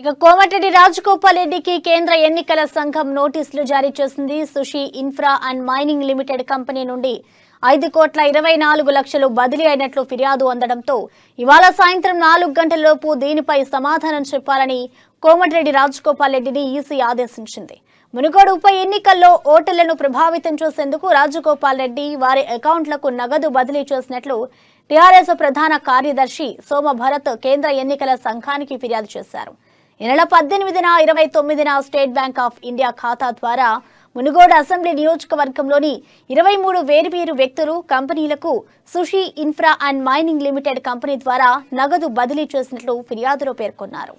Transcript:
ఇక కోమటిరెడ్డి రాజగోపాల్ రెడ్డికి కేంద్ర ఎన్నికల సంఘం నోటీసులు జారీ చేసింది. Sushee infra and mining limited company నుండి 5,24,00,000 బదిలీ అయినట్లు ఫిర్యాదు అందడంతో ఇవాళ సాయంత్రం 4 గంటలలోపు దీనిపై సమాధానం చెప్పాలని కోమటిరెడ్డి రాజగోపాల్ రెడ్డిని ఈసీ ఆదేశించింది. మునుగోడు ఉప ఎన్నికల్లో ఓటర్లను ప్రభావితం చేసేందుకు రాజగోపాల్ రెడ్డి వారి అకౌంట్లకు నగదు బదిలీ చేసినట్లు టీఆర్ఎస్ ప్రధాన కార్యదర్శి సోమ భరత్ కేంద్ర ఎన్నికల సంఘానికి ఫిర్యాదు చేశారు. ఈ నెల 18న 29న స్టేట్ బ్యాంక్ ఆఫ్ ఇండియా ఖాతా ద్వారా మునుగోడు అసెంబ్లీ నియోజకవర్గంలోని 23 వేర్వేరు వ్యక్తులు కంపెనీలకు Sushee infra and mining limited company ద్వారా నగదు బదిలీ చేసినట్లు ఫిర్యాదులో పేర్కొన్నారు.